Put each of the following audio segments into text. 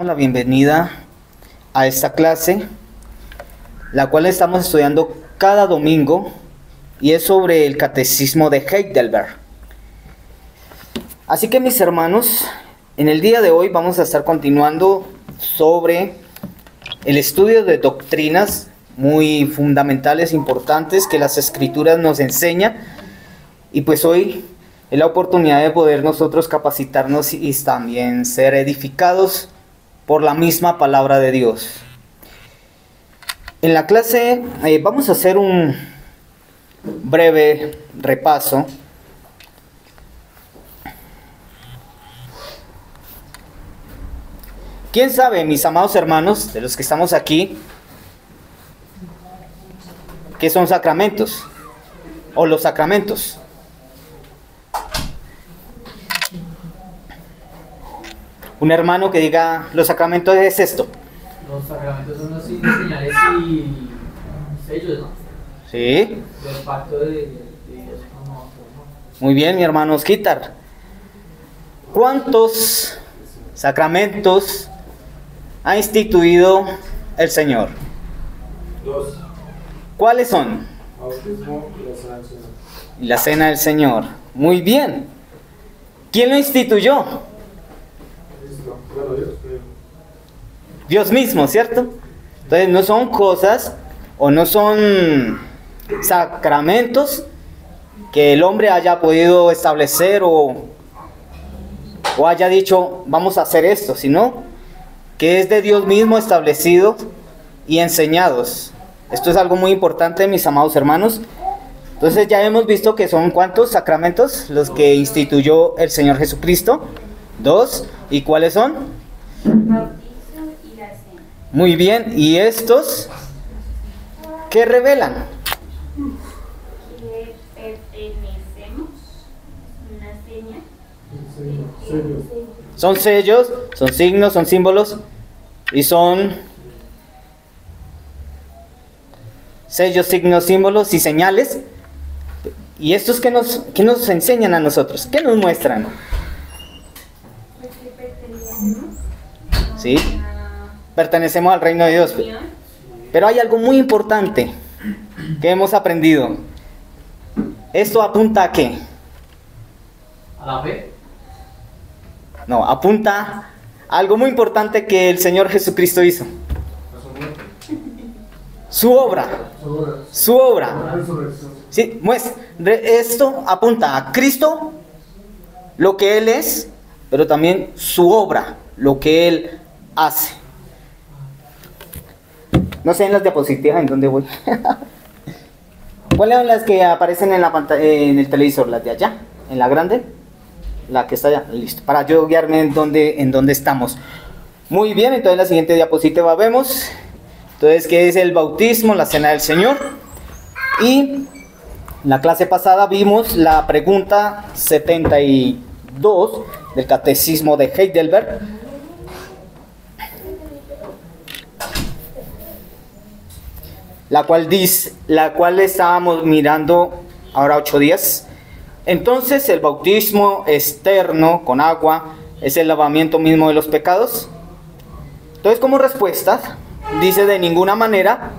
La bienvenida a esta clase, la cual estamos estudiando cada domingo y es sobre el Catecismo de Heidelberg. Así que mis hermanos, en el día de hoy vamos a estar continuando sobre el estudio de doctrinas muy fundamentales, importantes, que las Escrituras nos enseñan, y pues hoy es la oportunidad de poder nosotros capacitarnos y también ser edificados por la misma palabra de Dios. En la clase vamos a hacer un breve repaso. ¿Quién sabe, mis amados hermanos, de los que estamos aquí, qué son sacramentos? O los sacramentos. Un hermano que diga, los sacramentos es esto. Los sacramentos son los signos, señales y sellos, ¿no? Sí. Del pacto de Dios con nosotros, ¿no? Muy bien, mi hermano Osquitar. ¿Cuántos sacramentos ha instituido el Señor? 2. ¿Cuáles son? Bautismo y la cena del Señor. Y la cena del Señor. Muy bien. ¿Quién lo instituyó? Cristo. Claro, Dios. Dios mismo, ¿cierto? Entonces no son cosas o no son sacramentos que el hombre haya podido establecer o haya dicho vamos a hacer esto, sino que es de Dios mismo establecido y enseñados. Esto es algo muy importante, mis amados hermanos. Entonces ya hemos visto que son ¿cuántos sacramentos los que instituyó el Señor Jesucristo? 2. ¿Y cuáles son? Bautizo y la cena. Muy bien. ¿Y estos qué revelan? Que pertenecemos, una seña. Sellos. Son sellos, son signos, son símbolos y son sellos, signos, símbolos y señales. ¿Y estos qué nos enseñan a nosotros? ¿Qué nos muestran? Pues que pertenecemos ¿Sí? a Pertenecemos al reino de Dios. unión. Pero hay algo muy importante que hemos aprendido. ¿Esto apunta a qué? A la fe. No, apunta a algo muy importante que el Señor Jesucristo hizo. Su obra. Su obra. Sí, esto apunta a Cristo, lo que Él es, pero también su obra, lo que Él hace. No sé en las diapositivas en dónde voy. ¿Cuáles son las que aparecen en la pantalla, en el televisor? ¿Las de allá? ¿En la grande? La que está allá. Listo. Para yo guiarme en dónde estamos. Muy bien, entonces en la siguiente diapositiva vemos. Entonces, ¿qué es el bautismo? La cena del Señor. Y en la clase pasada vimos la pregunta 72 del Catecismo de Heidelberg. La cual estábamos mirando ahora 8 días. Entonces, el bautismo externo con agua es el lavamiento mismo de los pecados. Entonces, como respuesta, dice de ninguna manera,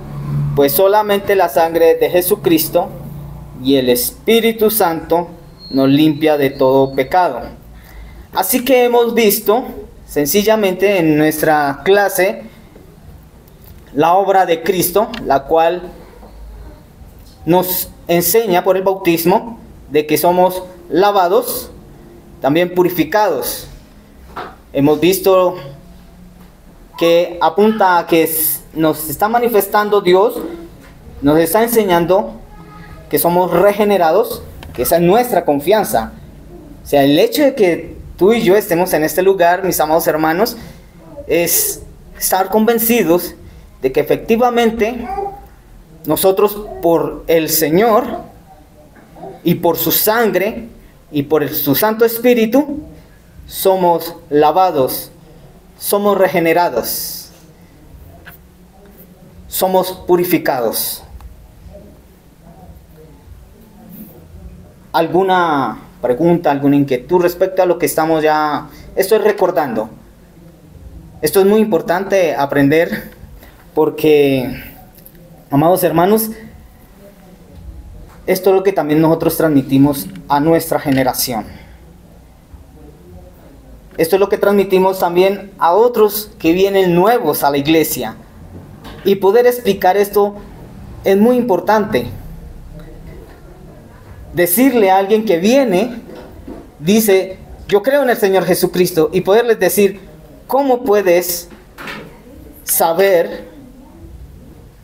pues solamente la sangre de Jesucristo y el Espíritu Santo nos limpia de todo pecado. Así que hemos visto sencillamente en nuestra clase la obra de Cristo, la cual nos enseña por el bautismo de que somos lavados, también purificados. Hemos visto que apunta a que nos está manifestando Dios, nos está enseñando que somos regenerados, que esa es nuestra confianza. O sea, el hecho de que tú y yo estemos en este lugar, mis amados hermanos, es estar convencidos de que efectivamente nosotros por el Señor y por su sangre y por su Santo Espíritu somos lavados, somos regenerados, somos purificados. ¿Alguna pregunta, alguna inquietud respecto a lo que estamos ya? Estoy recordando. Esto es muy importante aprender porque, amados hermanos, esto es lo que también nosotros transmitimos a nuestra generación. Esto es lo que transmitimos también a otros que vienen nuevos a la iglesia. Y poder explicar esto es muy importante. Decirle a alguien que viene, dice, yo creo en el Señor Jesucristo, y poderles decir, ¿cómo puedes saber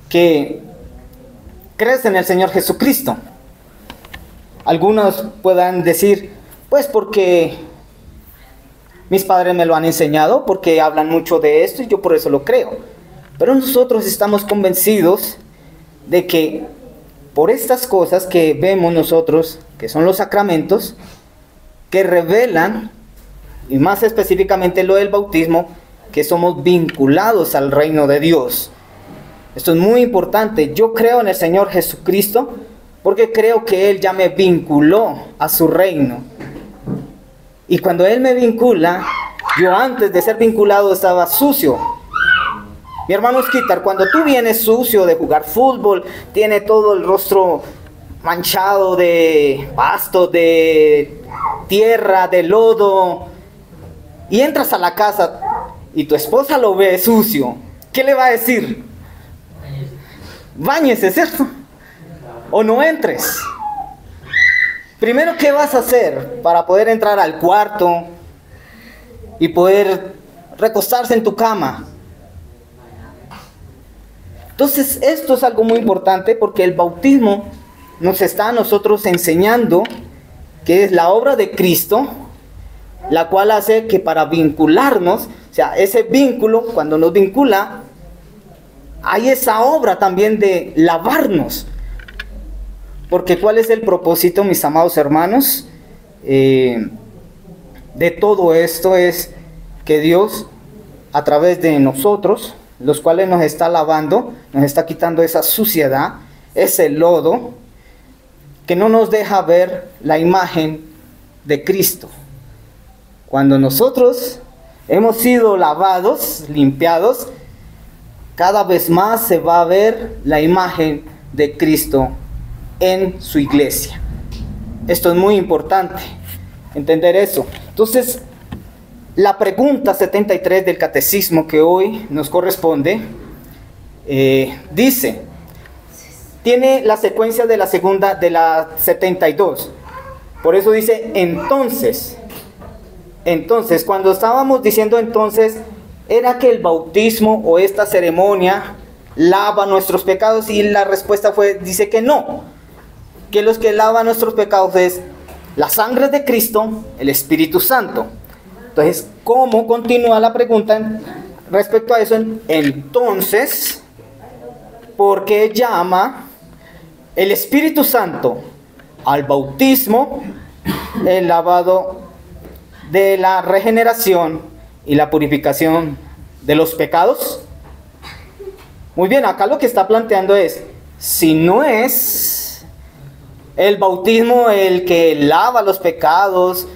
que crees en el Señor Jesucristo? Algunos puedan decir, pues porque mis padres me lo han enseñado, porque hablan mucho de esto y yo por eso lo creo. Pero nosotros estamos convencidos de que por estas cosas que vemos nosotros, que son los sacramentos, que revelan, y más específicamente lo del bautismo, que somos vinculados al reino de Dios. Esto es muy importante. Yo creo en el Señor Jesucristo porque creo que Él ya me vinculó a su reino. Y cuando Él me vincula, yo antes de ser vinculado estaba sucio. Mi hermano Esquitar, cuando tú vienes sucio de jugar fútbol, tiene todo el rostro manchado de pasto, de tierra, de lodo, y entras a la casa y tu esposa lo ve sucio, ¿qué le va a decir? Báñese, ¿cierto? O no entres. Primero, ¿qué vas a hacer para poder entrar al cuarto y poder recostarse en tu cama? Entonces, esto es algo muy importante porque el bautismo nos está a nosotros enseñando que es la obra de Cristo, la cual hace que para vincularnos, o sea, ese vínculo, cuando nos vincula, hay esa obra también de lavarnos. Porque ¿cuál es el propósito, mis amados hermanos? De todo esto es que Dios, a través de nosotros, los cuales nos está lavando, nos está quitando esa suciedad, ese lodo, que no nos deja ver la imagen de Cristo. Cuando nosotros hemos sido lavados, limpiados, cada vez más se va a ver la imagen de Cristo en su iglesia. Esto es muy importante, entender eso. Entonces, la pregunta 73 del catecismo que hoy nos corresponde, dice, tiene la secuencia de la segunda, de la 72. Por eso dice, entonces, cuando estábamos diciendo entonces, era que el bautismo o esta ceremonia lava nuestros pecados, y la respuesta dice que no, que los que lavan nuestros pecados es la sangre de Cristo, el Espíritu Santo. Entonces, ¿cómo continúa la pregunta respecto a eso? Entonces, ¿por qué llama el Espíritu Santo al bautismo el lavado de la regeneración y la purificación de los pecados? Muy bien, acá lo que está planteando es, si no es el bautismo el que lava los pecados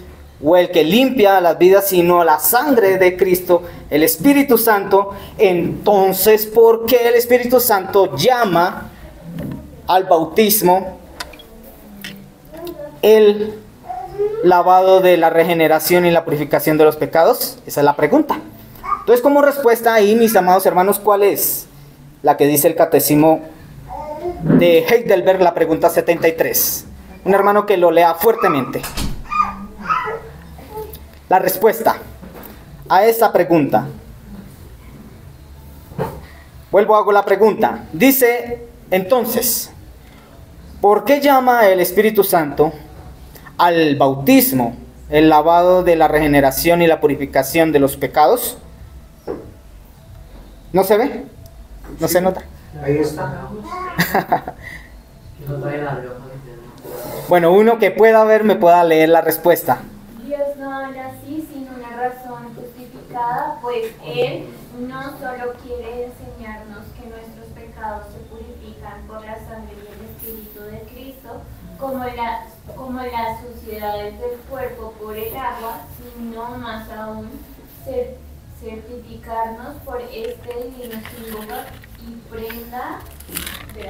o el que limpia las vidas, sino la sangre de Cristo, el Espíritu Santo, entonces, ¿por qué el Espíritu Santo llama al bautismo el lavado de la regeneración y la purificación de los pecados? Esa es la pregunta. Entonces, como respuesta ahí, mis amados hermanos, ¿cuál es la que dice el catecismo de Heidelberg, la pregunta 73? Un hermano que lo lea fuertemente. La respuesta a esa pregunta. Vuelvo, hago la pregunta. Dice, entonces, ¿por qué llama el Espíritu Santo al bautismo el lavado de la regeneración y la purificación de los pecados? ¿No se ve? ¿No se nota? Ahí está. Bueno, uno que pueda ver me pueda leer la respuesta. Dios no habla así sin una razón justificada, pues Él no solo quiere enseñarnos que nuestros pecados se purifican por la sangre y el Espíritu de Cristo, como las suciedades del cuerpo por el agua, sino más aún se certificarnos por este divino símbolo y prenda que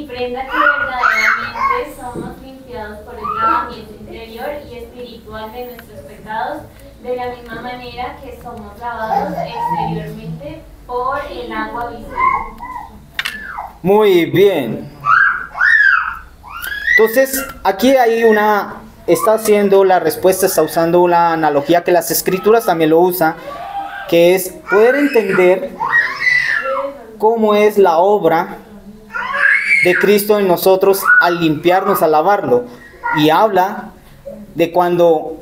verdaderamente somos limpiados por el lavamiento interior y espiritual de nuestros pecados, de la misma manera que somos lavados exteriormente por el agua visible. Muy bien. Entonces, aquí hay está haciendo la respuesta, está usando una analogía que las escrituras también lo usan, que es poder entender cómo es la obra de Cristo en nosotros al limpiarnos, al lavarlo. Y habla de cuando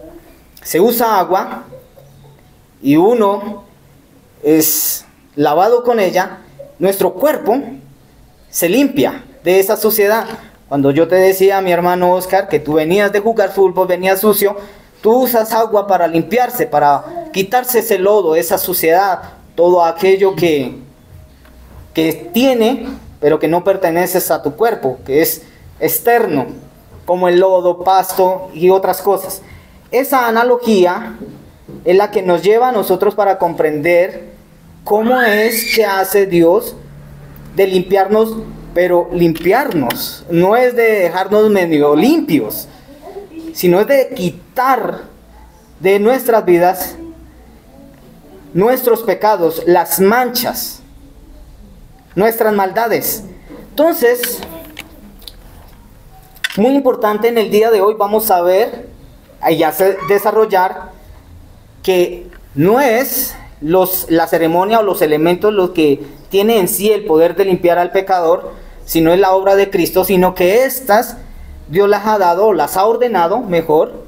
se usa agua y uno es lavado con ella, nuestro cuerpo se limpia de esa suciedad. Cuando yo te decía, mi hermano Oscar, que tú venías de jugar fútbol, venías sucio, tú usas agua para limpiarse, para quitarse ese lodo, esa suciedad, todo aquello que tiene, pero que no pertenece a tu cuerpo, que es externo, como el lodo, pasto y otras cosas. Esa analogía es la que nos lleva a nosotros para comprender cómo es que hace Dios de limpiarnos, pero limpiarnos no es de dejarnos medio limpios, sino es de quitar de nuestras vidas nuestros pecados, las manchas, nuestras maldades. Entonces, muy importante, en el día de hoy vamos a ver y a desarrollar que no es la ceremonia o los elementos los que tiene en sí el poder de limpiar al pecador, sino es la obra de Cristo, sino que estas Dios las ha dado, las ha ordenado mejor,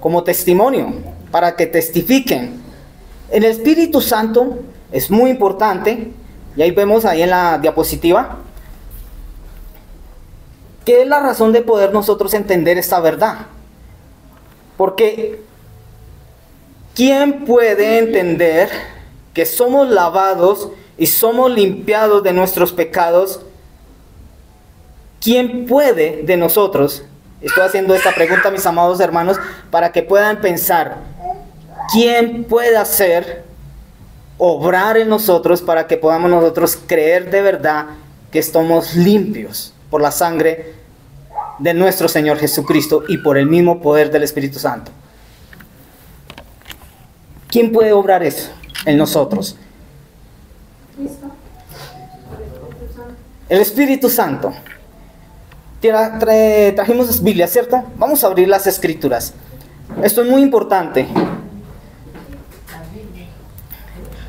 como testimonio, para que testifiquen. El Espíritu Santo es muy importante, y ahí vemos ahí en la diapositiva, que es la razón de poder nosotros entender esta verdad. Porque ¿quién puede entender que somos lavados y somos limpiados de nuestros pecados? ¿Quién puede de nosotros? Estoy haciendo esta pregunta, mis amados hermanos, para que puedan pensar. ¿Quién puede hacer, obrar en nosotros para que podamos nosotros creer de verdad que estamos limpios por la sangre de nuestro Señor Jesucristo y por el mismo poder del Espíritu Santo? ¿Quién puede obrar eso en nosotros? El Espíritu Santo. Trajimos Biblia, ¿cierto? Vamos a abrir las Escrituras. Esto es muy importante.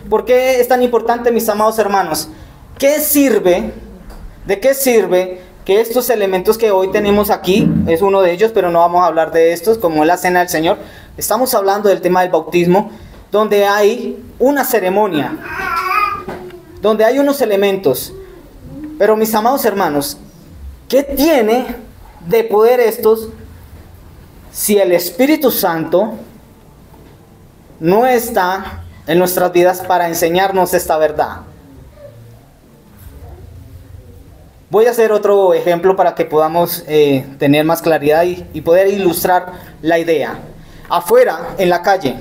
¿Por qué es tan importante, mis amados hermanos? ¿De qué sirve que estos elementos que hoy tenemos aquí, es uno de ellos, pero no vamos a hablar de estos, como la cena del Señor? Estamos hablando del tema del bautismo, donde hay una ceremonia, donde hay unos elementos. Pero, mis amados hermanos, ¿qué tiene de poder estos si el Espíritu Santo no está en nuestras vidas para enseñarnos esta verdad? Voy a hacer otro ejemplo para que podamos tener más claridad y poder ilustrar la idea. Afuera, en la calle,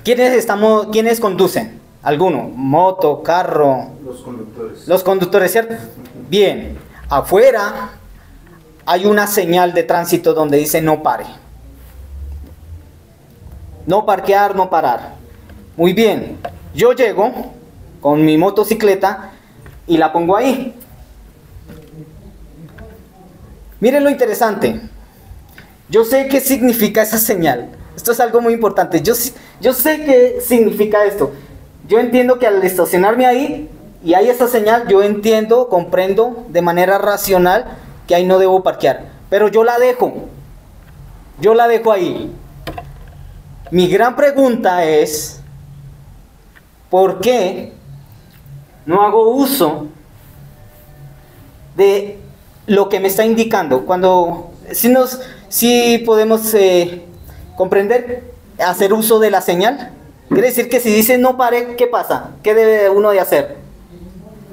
¿quiénes conducen? ¿Alguno? ¿Moto, carro? Los conductores. Los conductores, ¿cierto? Bien, afuera hay una señal de tránsito donde dice no pare. No parquear, no parar. Muy bien, yo llego con mi motocicleta y la pongo ahí. Miren lo interesante. Yo sé qué significa esa señal. Esto es algo muy importante. Yo sé qué significa esto. Yo entiendo que al estacionarme ahí y hay esa señal, yo entiendo, comprendo de manera racional que ahí no debo parquear. Pero yo la dejo. Yo la dejo ahí. Mi gran pregunta es, ¿por qué no hago uso de lo que me está indicando? Cuando si podemos comprender, hacer uso de la señal. Quiere decir que si dice no pare, ¿qué pasa? ¿Qué debe uno de hacer?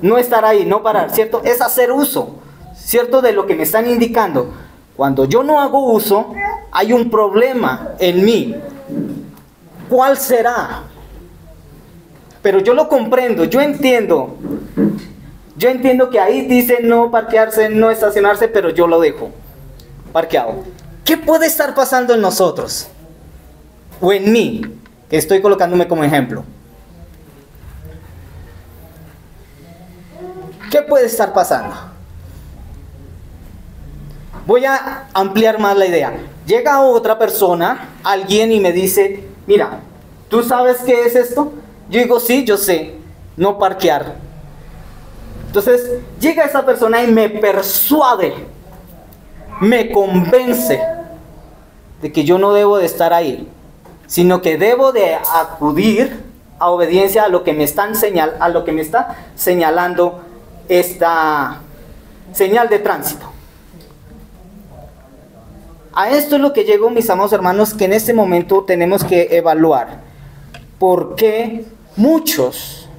No estar ahí, no parar, ¿cierto? Es hacer uso, ¿cierto? De lo que me están indicando. Cuando yo no hago uso, hay un problema en mí. ¿Cuál será? Pero yo lo comprendo, yo entiendo. Yo entiendo que ahí dice no parquearse, no estacionarse, pero yo lo dejo parqueado. ¿Qué puede estar pasando en nosotros? O en mí, que estoy colocándome como ejemplo. ¿Qué puede estar pasando? Voy a ampliar más la idea. Llega otra persona, alguien, y me dice, mira, ¿tú sabes qué es esto? Yo digo, sí, yo sé, no parquear. Entonces, llega esa persona y me persuade, me convence de que yo no debo de estar ahí, sino que debo de acudir a obediencia a lo que me está señalando esta señal de tránsito. A esto es lo que llego, mis amados hermanos, que en este momento tenemos que evaluar. ¿Por qué muchos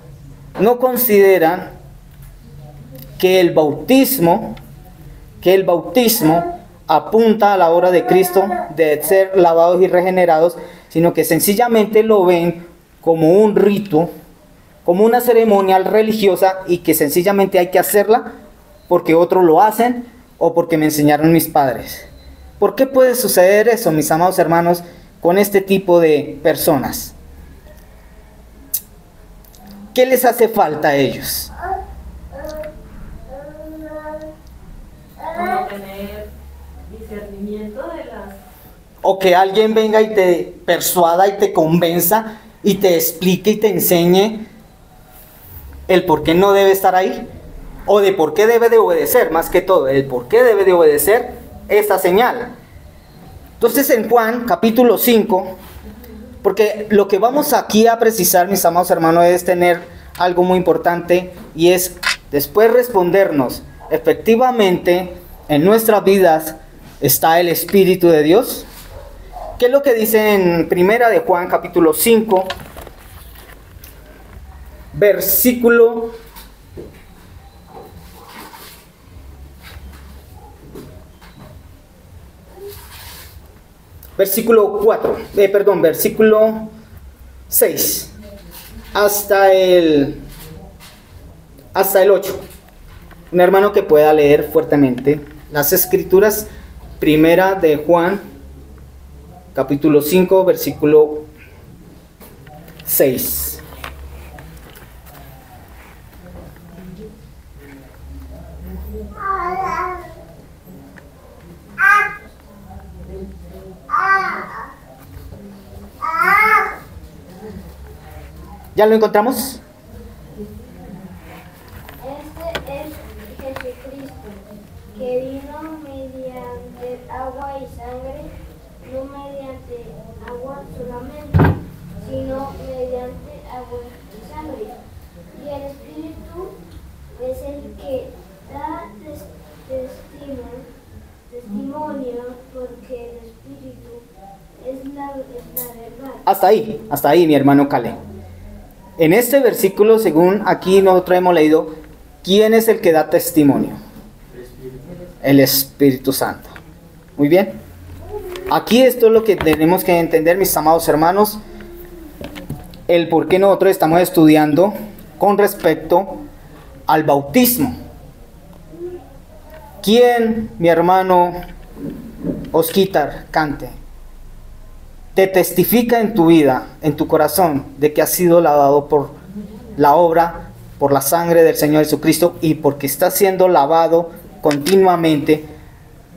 no consideran que el bautismo apunta a la obra de Cristo de ser lavados y regenerados, sino que sencillamente lo ven como un rito, como una ceremonia religiosa, y que sencillamente hay que hacerla porque otros lo hacen o porque me enseñaron mis padres? ¿Por qué puede suceder eso, mis amados hermanos, con este tipo de personas? ¿Qué les hace falta a ellos? Como tener discernimiento de las... O que alguien venga y te persuada y te convenza y te explique y te enseñe el por qué no debe estar ahí, o de por qué debe de obedecer, más que todo, el por qué debe de obedecer esta señal. Entonces, en Juan capítulo 5, porque lo que vamos aquí a precisar, mis amados hermanos, es tener algo muy importante, y es después respondernos, efectivamente, en nuestras vidas está el Espíritu de Dios. ¿Qué es lo que dice en Primera de Juan capítulo 5, versículo 6 hasta el 8? Un hermano que pueda leer fuertemente las escrituras. Primera de Juan capítulo 5, versículo 6. ¿Ya lo encontramos? Este es Jesucristo, que vino mediante agua y sangre, no mediante agua solamente, sino mediante agua y sangre. Y el Espíritu es el que da testimonio, porque el Espíritu es la verdad. Hasta ahí, mi hermano Cale. En este versículo, según aquí nosotros hemos leído, ¿quién es el que da testimonio? El Espíritu Santo. Muy bien. Aquí esto es lo que tenemos que entender, mis amados hermanos, el por qué nosotros estamos estudiando con respecto al bautismo. ¿Quién, mi hermano Osquitar Cante, te testifica en tu vida, en tu corazón, de que has sido lavado por la obra, por la sangre del Señor Jesucristo, y porque estás siendo lavado continuamente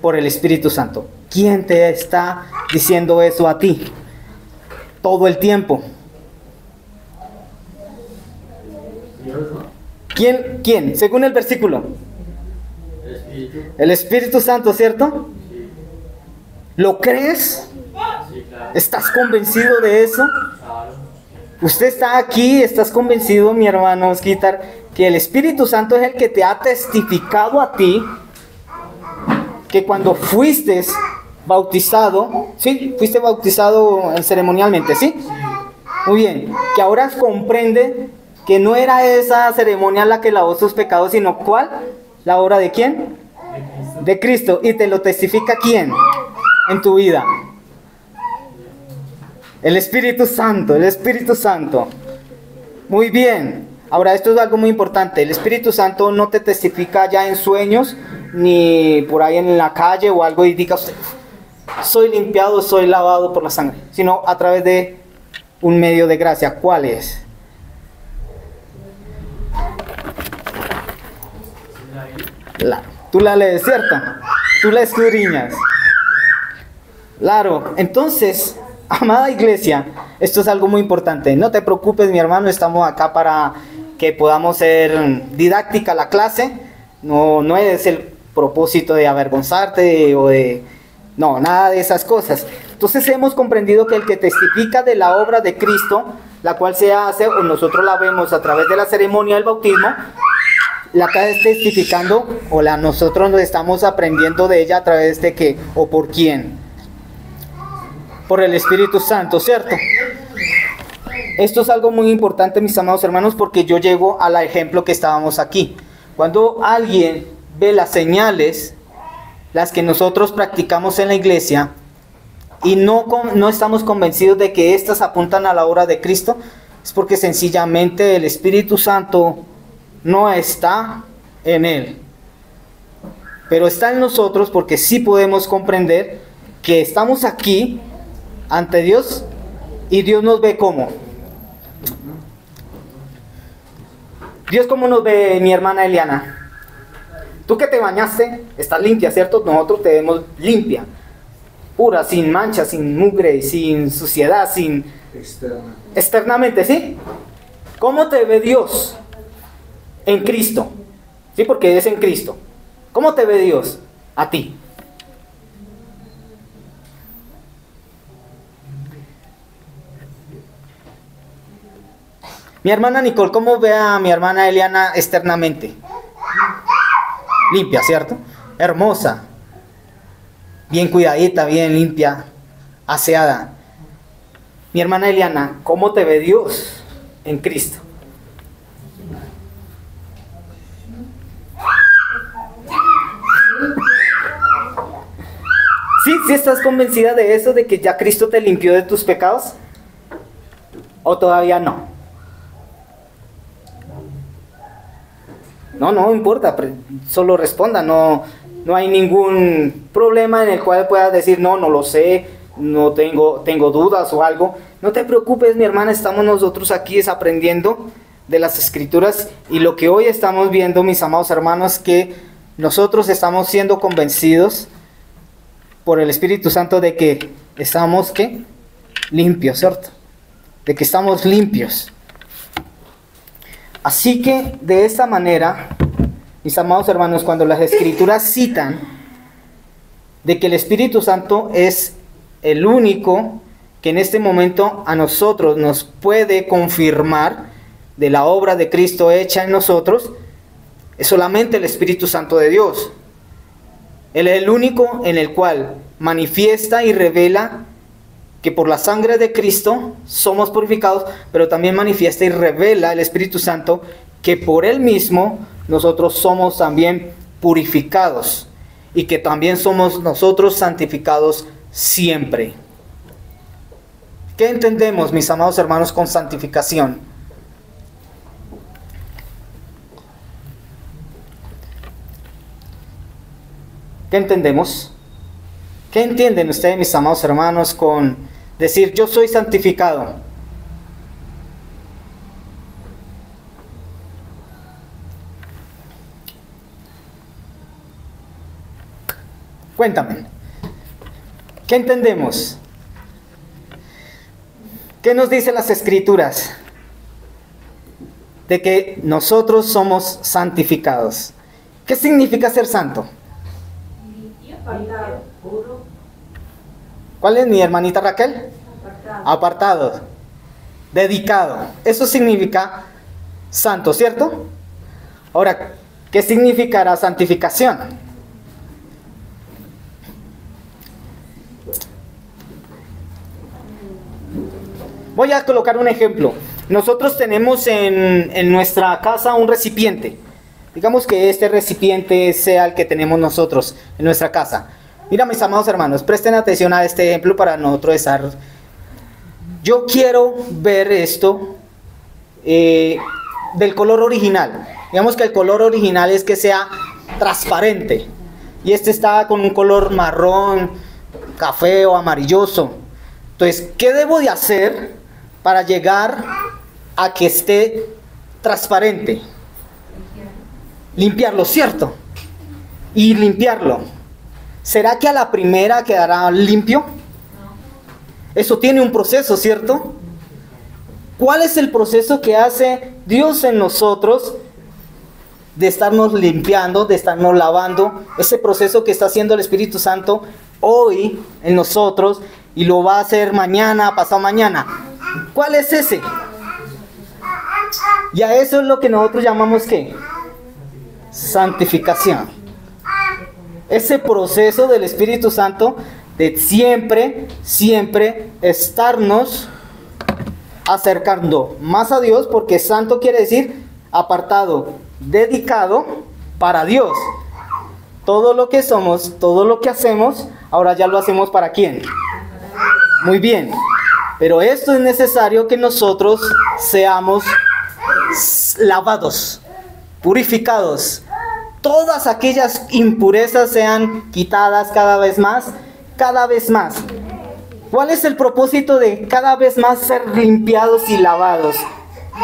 por el Espíritu Santo? ¿Quién te está diciendo eso a ti todo el tiempo? ¿Quién? Según el versículo. El Espíritu Santo, ¿cierto? ¿Lo crees? Sí, claro. ¿Estás convencido de eso? Claro. Usted está aquí, estás convencido, mi hermano Osquitar, que el Espíritu Santo es el que te ha testificado a ti que cuando fuiste bautizado, ¿sí? Fuiste bautizado ceremonialmente, ¿sí? Muy bien, que ahora comprende que no era esa ceremonia la que lavó sus pecados, sino ¿cuál? ¿La obra de quién? De Cristo. ¿Y te lo testifica quién en tu vida? El Espíritu Santo, el Espíritu Santo. Muy bien. Ahora, esto es algo muy importante. El Espíritu Santo no te testifica ya en sueños, ni por ahí en la calle o algo y diga, soy limpiado, soy lavado por la sangre, sino a través de un medio de gracia. ¿Cuál es? Tú la lees, ¿cierto? Tú la escudriñas. Claro, entonces, amada iglesia, esto es algo muy importante. No te preocupes, mi hermano, estamos acá para que podamos ser didáctica la clase. No es el propósito de avergonzarte o de... No, nada de esas cosas. Entonces hemos comprendido que el que testifica de la obra de Cristo, la cual se hace, o nosotros la vemos a través de la ceremonia del bautismo, la está testificando, o nosotros nos estamos aprendiendo de ella a través de qué, o por quién. Por el Espíritu Santo, ¿cierto? Esto es algo muy importante, mis amados hermanos, porque yo llego al ejemplo que estábamos aquí. Cuando alguien ve las señales, las que nosotros practicamos en la iglesia, y no estamos convencidos de que éstas apuntan a la obra de Cristo, es porque sencillamente el Espíritu Santo no está en él. Pero está en nosotros, porque sí podemos comprender que estamos aquí ante Dios y Dios nos ve como. Dios, ¿cómo nos ve, mi hermana Eliana? Tú que te bañaste, estás limpia, ¿cierto? Nosotros te vemos limpia, pura, sin mancha, sin mugre, sin suciedad, sin... Externamente, ¿sí? ¿Cómo te ve Dios? En Cristo, ¿sí? Porque es en Cristo. ¿Cómo te ve Dios a ti? Mi hermana Nicole, ¿cómo ve a mi hermana Eliana externamente? Limpia, ¿cierto? Hermosa, bien cuidadita, bien limpia, aseada. Mi hermana Eliana, ¿cómo te ve Dios en Cristo? ¿Sí estás convencida de eso, de que ya Cristo te limpió de tus pecados? ¿O todavía no? No importa, solo responda, no hay ningún problema en el cual puedas decir, no lo sé, no tengo dudas o algo. No te preocupes, mi hermana, estamos nosotros aquí aprendiendo de las Escrituras, y lo que hoy estamos viendo, mis amados hermanos, que nosotros estamos siendo convencidos por el Espíritu Santo de que estamos, ¿qué? Limpios, ¿cierto? De que estamos limpios. Así que de esta manera, mis amados hermanos, cuando las Escrituras citan de que el Espíritu Santo es el único que en este momento a nosotros nos puede confirmar de la obra de Cristo hecha en nosotros, es solamente el Espíritu Santo de Dios. Él es el único en el cual manifiesta y revela que por la sangre de Cristo somos purificados, pero también manifiesta y revela el Espíritu Santo que por Él mismo nosotros somos también purificados, y que también somos nosotros santificados siempre. ¿Qué entendemos, mis amados hermanos, con santificación? ¿Qué entendemos? ¿Qué entienden ustedes, mis amados hermanos, con decir yo soy santificado? Cuéntame. ¿Qué entendemos? ¿Qué nos dicen las Escrituras? De que nosotros somos santificados. ¿Qué significa ser santo? Apartado, puro. ¿Cuál es, mi hermanita Raquel? Apartado, dedicado. Eso significa santo, ¿cierto? Ahora, ¿qué significará santificación? Voy a colocar un ejemplo. Nosotros tenemos en nuestra casa un recipiente. Digamos que este recipiente sea el que tenemos nosotros en nuestra casa. Mira, mis amados hermanos, presten atención a este ejemplo para nosotros estar yo quiero ver esto del color original. Digamos que el color original es que sea transparente. Y este está con un color marrón, café o amarilloso. Entonces, ¿qué debo de hacer para llegar a que esté transparente? Limpiarlo, ¿cierto? Y limpiarlo. ¿Será que a la primera quedará limpio? Eso tiene un proceso, ¿cierto? ¿Cuál es el proceso que hace Dios en nosotros de estarnos limpiando, de estarnos lavando? Ese proceso que está haciendo el Espíritu Santo hoy en nosotros y lo va a hacer mañana, pasado mañana. ¿Cuál es ese? Y a eso es lo que nosotros llamamos ¿qué? Santificación. Ese proceso del Espíritu Santo de siempre estarnos acercando más a Dios, porque santo quiere decir apartado, dedicado para Dios. Todo lo que somos, todo lo que hacemos, ahora ya lo hacemos ¿para quién? Muy bien. Pero esto es necesario que nosotros seamos lavados, purificados. Todas aquellas impurezas sean quitadas cada vez más, cada vez más. ¿Cuál es el propósito de cada vez más ser limpiados y lavados?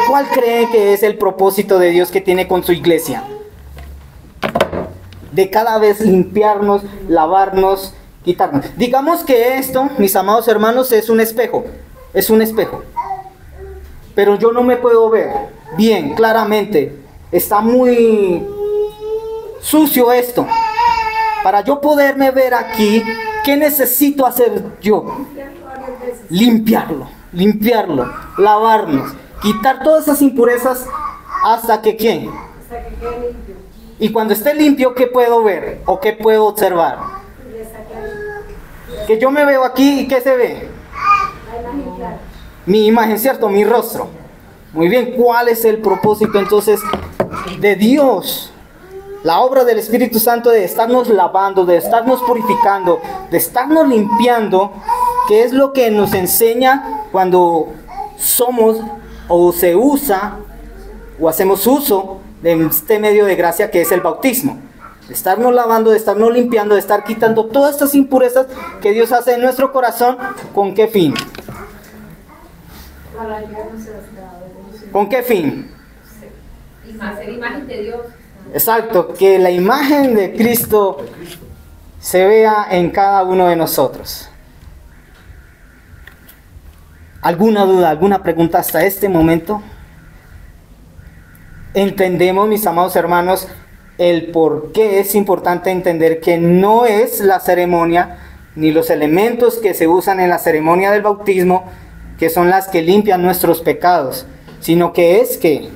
¿Cuál creen que es el propósito de Dios que tiene con su iglesia? De cada vez limpiarnos, lavarnos, quitarnos. Digamos que esto, mis amados hermanos, es un espejo. Es un espejo. Pero yo no me puedo ver bien, claramente. Está muy sucio esto. Para yo poderme ver aquí, ¿qué necesito hacer yo? Limpiarlo, lavarnos, quitar todas esas impurezas hasta que ¿quién? Hasta que quede limpio. Y cuando esté limpio, ¿qué puedo ver o qué puedo observar? Que yo me veo aquí y ¿qué se ve? Mi imagen, ¿cierto? Mi rostro. Muy bien, ¿cuál es el propósito entonces de Dios? La obra del Espíritu Santo de estarnos lavando, de estarnos purificando, de estarnos limpiando, que es lo que nos enseña cuando somos o se usa o hacemos uso de este medio de gracia que es el bautismo. De estarnos lavando, de estarnos limpiando, de estar quitando todas estas impurezas que Dios hace en nuestro corazón. ¿Con qué fin? ¿Con qué fin? Hacer imagen de Dios. Exacto, que la imagen de Cristo se vea en cada uno de nosotros. ¿Alguna duda, alguna pregunta hasta este momento? Entendemos, mis amados hermanos, el por qué es importante entender que no es la ceremonia ni los elementos que se usan en la ceremonia del bautismo que son las que limpian nuestros pecados, sino que es que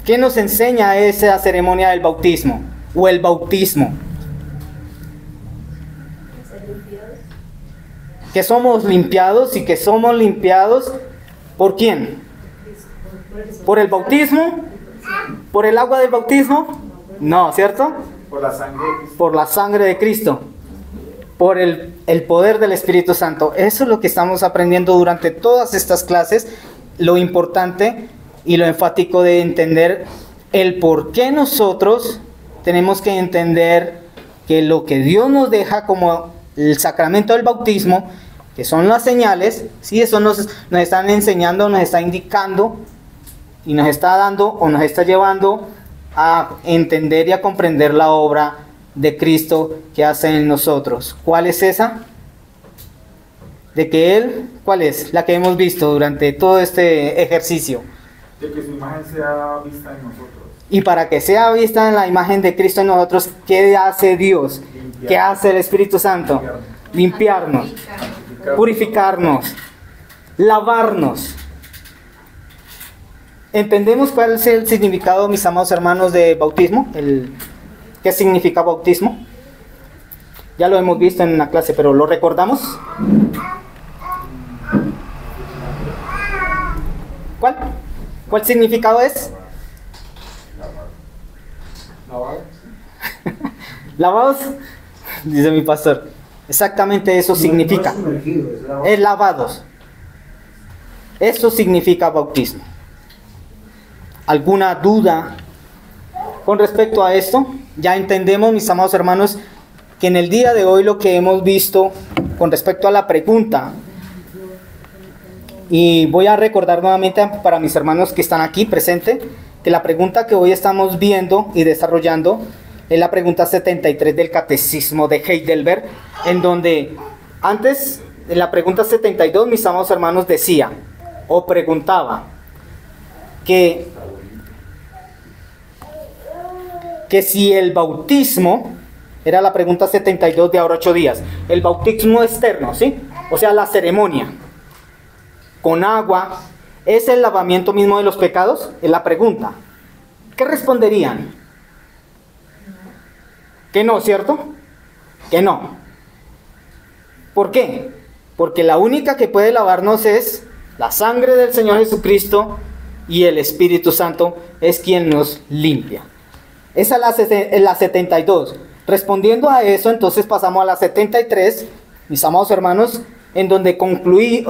¿qué nos enseña esa ceremonia del bautismo o el bautismo? Que somos limpiados y que somos limpiados ¿por quién? ¿Por el bautismo? ¿Por el agua del bautismo? No, ¿cierto? Por la sangre de Cristo. Por la sangre de Cristo. Por el poder del Espíritu Santo. Eso es lo que estamos aprendiendo durante todas estas clases. Lo importante y lo enfático de entender el por qué nosotros tenemos que entender que lo que Dios nos deja como el sacramento del bautismo, que son las señales, sí, eso nos están enseñando, nos está indicando y nos está dando o nos está llevando a entender y a comprender la obra de Cristo que hace en nosotros. ¿Cuál es esa? De que Él, ¿cuál es? La que hemos visto durante todo este ejercicio. De que su imagen sea vista en nosotros. Y para que sea vista en la imagen de Cristo en nosotros, ¿qué hace Dios? ¿Qué hace el Espíritu Santo? Limpiarnos, purificarnos, lavarnos. ¿Entendemos cuál es el significado, mis amados hermanos, de bautismo? ¿Qué significa bautismo? Ya lo hemos visto en la clase, pero ¿lo recordamos? ¿Cuál? ¿Cuál significado es? ¿Lavado? Lavados, dice mi pastor. Exactamente eso significa. No es sumergido, es lavado. Es lavados. Eso significa bautismo. ¿Alguna duda con respecto a esto? Ya entendemos, mis amados hermanos, que en el día de hoy lo que hemos visto con respecto a la pregunta, y voy a recordar nuevamente para mis hermanos que están aquí presentes, que la pregunta que hoy estamos viendo y desarrollando es la pregunta 73 del Catecismo de Heidelberg, en donde antes, en la pregunta 72, mis amados hermanos decía, o preguntaba, que si el bautismo, era la pregunta 72 de ahora 8 días, el bautismo externo, ¿sí? O sea, la ceremonia, con agua, ¿es el lavamiento mismo de los pecados? Es la pregunta. ¿Qué responderían? Que no, ¿cierto? Que no. ¿Por qué? Porque la única que puede lavarnos es la sangre del Señor Jesucristo, y el Espíritu Santo es quien nos limpia. Esa es la 72. Respondiendo a eso, entonces pasamos a la 73, mis amados hermanos, en donde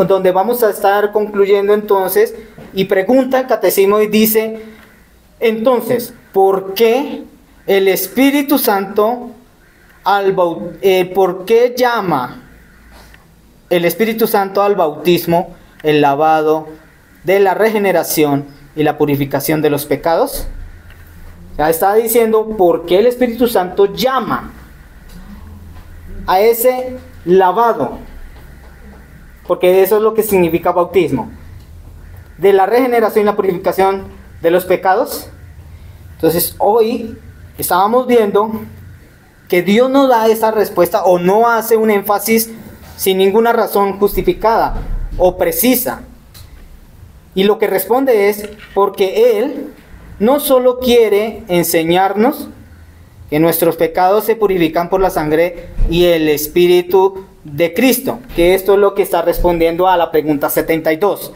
donde vamos a estar concluyendo entonces, y pregunta el catecismo y dice, entonces, ¿por qué el Espíritu Santo, por qué llama el Espíritu Santo al bautismo el lavado de la regeneración y la purificación de los pecados? Ya está diciendo por qué el Espíritu Santo llama a ese lavado, porque eso es lo que significa bautismo, de la regeneración y la purificación de los pecados. Entonces hoy estábamos viendo que Dios no da esa respuesta o no hace un énfasis sin ninguna razón justificada o precisa, y lo que responde es porque Él no solo quiere enseñarnos que nuestros pecados se purifican por la sangre y el Espíritu de Cristo, que esto es lo que está respondiendo a la pregunta 72,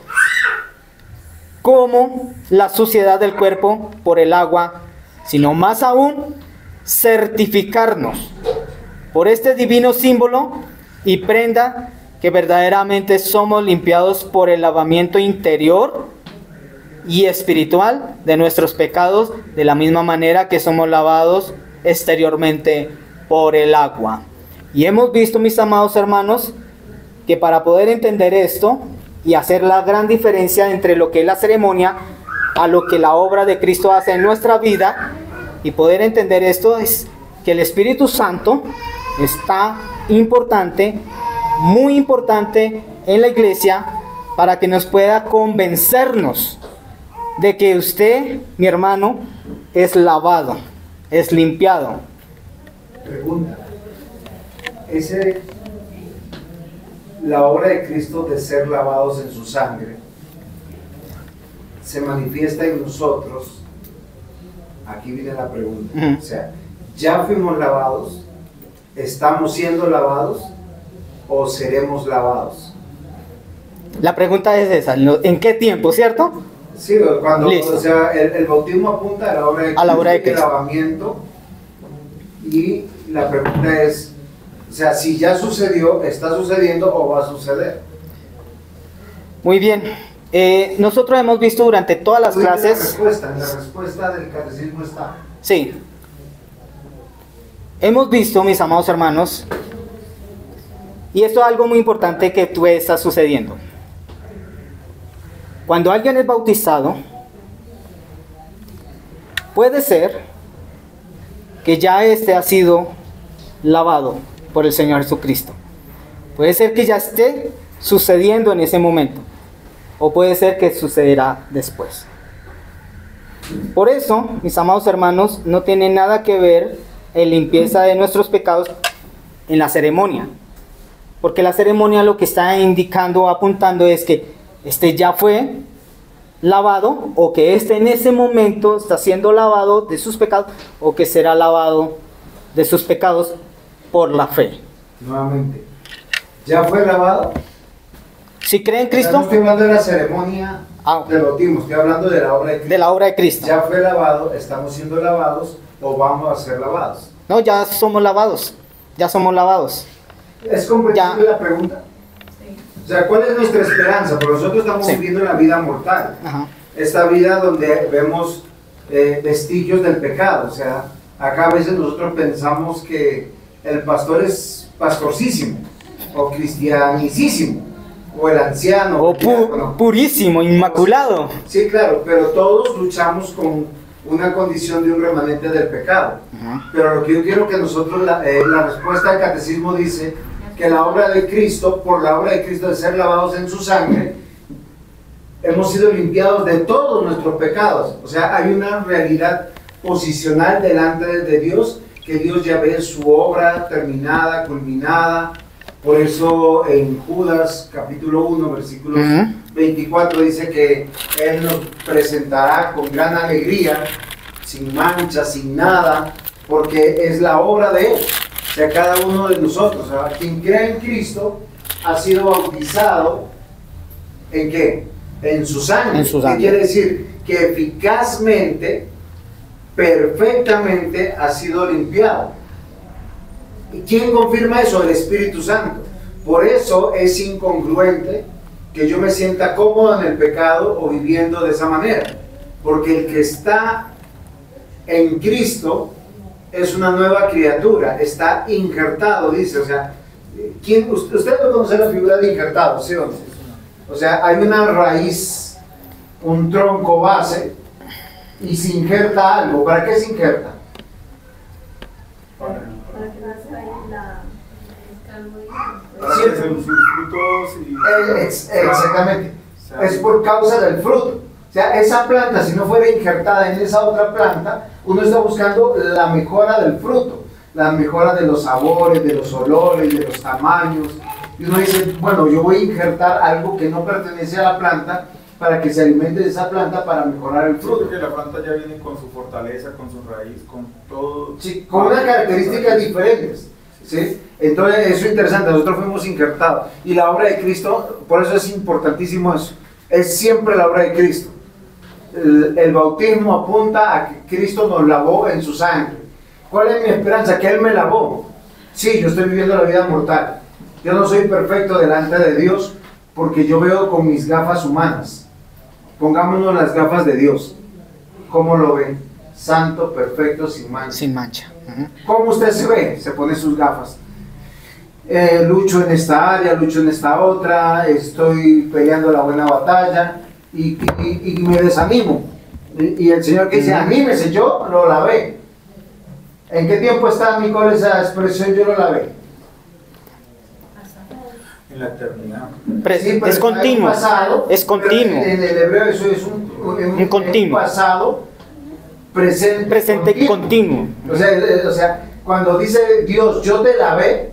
como la suciedad del cuerpo por el agua, sino más aún certificarnos por este divino símbolo y prenda que verdaderamente somos limpiados por el lavamiento interior y espiritual de nuestros pecados, de la misma manera que somos lavados exteriormente por el agua. Y hemos visto, mis amados hermanos, que para poder entender esto y hacer la gran diferencia entre lo que es la ceremonia a lo que la obra de Cristo hace en nuestra vida, y poder entender esto es que el Espíritu Santo está importante, muy importante en la iglesia, para que nos pueda convencernos de que usted, mi hermano, es lavado, es limpiado. Pregunta. La obra de Cristo de ser lavados en su sangre se manifiesta en nosotros. Aquí viene la pregunta. O sea, ¿ya fuimos lavados? ¿Estamos siendo lavados? ¿O seremos lavados? La pregunta es esa, ¿en qué tiempo, cierto? Sí, cuando, Listo. o sea, el bautismo apunta a la obra de Cristo, a la obra de Cristo. El lavamiento, y la pregunta es, o sea, si ya sucedió, ¿está sucediendo o va a suceder? Muy bien. Nosotros hemos visto durante todas las clases... En la respuesta del catecismo está. Sí. Hemos visto, mis amados hermanos, y esto es algo muy importante que está sucediendo. Cuando alguien es bautizado, puede ser que ya ha sido lavado por el Señor Jesucristo. Puede ser que ya esté sucediendo en ese momento, o puede ser que sucederá después. Por eso, mis amados hermanos, no tiene nada que ver en limpieza de nuestros pecados en la ceremonia, porque la ceremonia lo que está indicando o apuntando es que ya fue lavado, o que en ese momento está siendo lavado de sus pecados, o que será lavado de sus pecados por la fe. Nuevamente, ¿ya fue lavado? Si cree en O sea, Cristo, no estoy hablando de la ceremonia del bautismo, estoy hablando de la obra de Cristo. de la obra de Cristo. ¿Ya fue lavado? ¿Estamos siendo lavados o vamos a ser lavados? No, ya somos lavados, ya somos lavados. ¿Es comprensible la pregunta? O sea, ¿cuál es nuestra esperanza? Porque nosotros estamos viviendo una vida mortal. Ajá. Esta vida donde vemos vestigios del pecado. O sea, acá a veces nosotros pensamos que el pastor es pastorcísimo, o cristianicísimo, o el anciano. O purísimo, inmaculado. Sí, claro, pero todos luchamos con una condición de un remanente del pecado. Pero lo que yo quiero que nosotros, la respuesta del catecismo dice que la obra de Cristo, por la obra de Cristo de ser lavados en su sangre, hemos sido limpiados de todos nuestros pecados. O sea, hay una realidad posicional delante de Dios, que Dios ya ve su obra terminada, culminada. Por eso en Judas capítulo 1, versículo 24 dice que Él nos presentará con gran alegría, sin mancha, sin nada, porque es la obra de Él. O sea, cada uno de nosotros, o sea, quien cree en Cristo ha sido bautizado ¿en qué? En su sangre. En su sangre. ¿Qué quiere decir? Que eficazmente, perfectamente ha sido limpiado. ¿Y quién confirma eso? El Espíritu Santo. Por eso es incongruente que yo me sienta cómodo en el pecado o viviendo de esa manera. Porque el que está en Cristo es una nueva criatura, está injertado, dice. O sea, usted no conoce la figura de injertado, ¿sí o no? O sea, hay una raíz, un tronco base, y se injerta algo. ¿Para qué se injerta? Para que no se vaya Para que sus frutos y... Exactamente. Es por causa del fruto. O sea, esa planta, si no fuera injertada en esa otra planta, uno está buscando la mejora del fruto, la mejora de los sabores, de los olores, de los tamaños. Y uno dice, bueno, yo voy a injertar algo que no pertenece a la planta para que se alimente de esa planta para mejorar el fruto. Porque la planta ya viene con su fortaleza, con su raíz, con todo. Sí, con unas características diferentes. ¿Sí? Entonces, eso es interesante, nosotros fuimos injertados. Y la obra de Cristo, por eso es importantísimo eso, es siempre la obra de Cristo. El bautismo apunta a que Cristo nos lavó en su sangre. ¿Cuál es mi esperanza? Que Él me lavó. Sí, yo estoy viviendo la vida mortal. Yo no soy perfecto delante de Dios porque yo veo con mis gafas humanas. Pongámonos las gafas de Dios. ¿Cómo lo ven? Santo, perfecto, sin mancha. Sin mancha. ¿Cómo usted se ve? Se pone sus gafas. Lucho en esta área, lucho en esta otra, estoy peleando la buena batalla y me desanimo. Y el Señor que dice, anímese, yo lo lavé. ¿En qué tiempo está, Nicole, esa expresión, yo lo lavé? En la eternidad. Sí, Es continuo. Pasado, Es continuo. En el hebreo eso es un continuo. pasado presente continuo. O sea, cuando dice Dios, yo te lavé,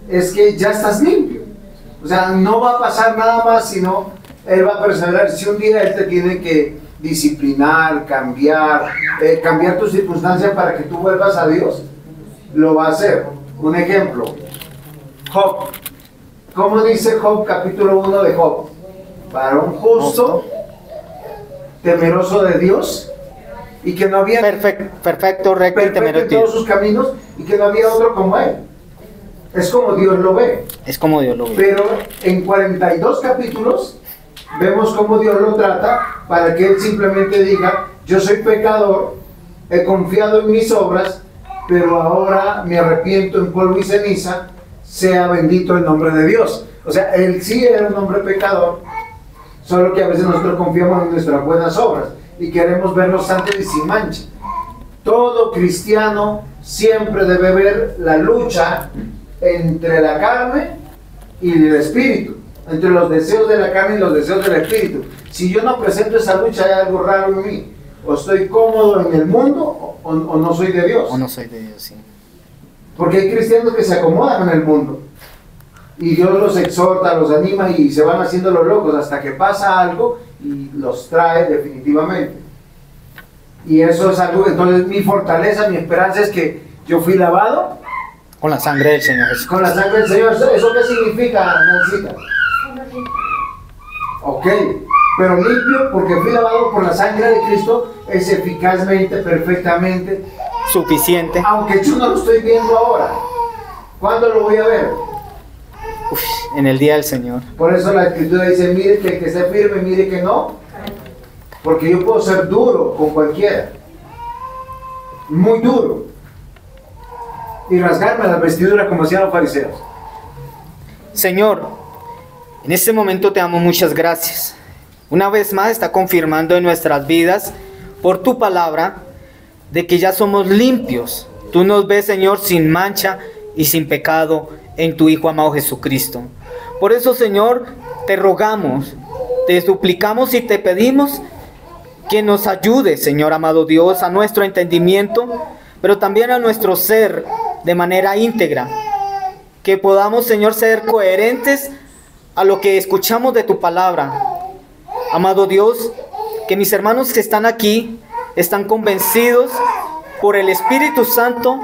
es que ya estás limpio. O sea, no va a pasar nada más, sino Él va a perseverar. Si un día Él te tiene que disciplinar, cambiar tus circunstancias para que tú vuelvas a Dios, lo va a hacer. Un ejemplo, Job. ¿Cómo dice Job, capítulo 1 de Job? Para un justo, temeroso de Dios, y que no había perfecto, recto y temeroso en todos sus caminos, y que no había otro como Él. Es como Dios lo ve. Es como Dios lo ve. Pero en 42 capítulos vemos cómo Dios lo trata para que Él simplemente diga, yo soy pecador, he confiado en mis obras, pero ahora me arrepiento en polvo y ceniza, sea bendito el nombre de Dios. O sea, Él sí era un hombre pecador, solo que a veces nosotros confiamos en nuestras buenas obras y queremos verlos santos y sin mancha. Todo cristiano siempre debe ver la lucha entre la carne y el espíritu, entre los deseos de la carne y los deseos del espíritu. Si yo no presento esa lucha, hay algo raro en mí. O estoy cómodo en el mundo o no soy de Dios. O no soy de Dios, sí. Porque hay cristianos que se acomodan en el mundo y Dios los exhorta, los anima y se van haciendo los locos hasta que pasa algo y los trae definitivamente. Y eso es algo, entonces mi fortaleza, mi esperanza es que yo fui lavado con la sangre del Señor Jesús. Con la sangre del Señor. ¿Eso qué significa, Nancita? Ok, pero limpio porque fui lavado por la sangre de Cristo, es eficazmente, perfectamente suficiente. Aunque yo no lo estoy viendo ahora. ¿Cuándo lo voy a ver? en el día del Señor. Por eso la Escritura dice, mire que el que esté firme, mire que no. Porque yo puedo ser duro con cualquiera. Muy duro. Y rasgarme las vestiduras como hacían los fariseos. Señor, en este momento te damos muchas gracias. Una vez más está confirmando en nuestras vidas, por tu palabra, de que ya somos limpios. Tú nos ves, Señor, sin mancha y sin pecado en tu Hijo amado Jesucristo. Por eso, Señor, te rogamos, te suplicamos y te pedimos que nos ayude, Señor amado Dios, a nuestro entendimiento, pero también a nuestro ser de manera íntegra. Que podamos, Señor, ser coherentes a lo que escuchamos de tu palabra. Amado Dios, que mis hermanos que están aquí están convencidos por el Espíritu Santo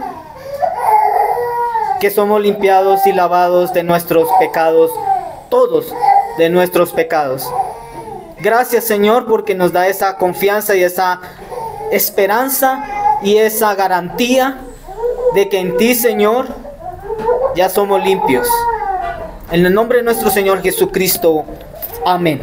que somos limpiados y lavados de nuestros pecados, todos de nuestros pecados. Gracias, Señor, porque nos da esa confianza y esa esperanza y esa garantía de que en ti, Señor, ya somos limpios. En el nombre de nuestro Señor Jesucristo. Amén.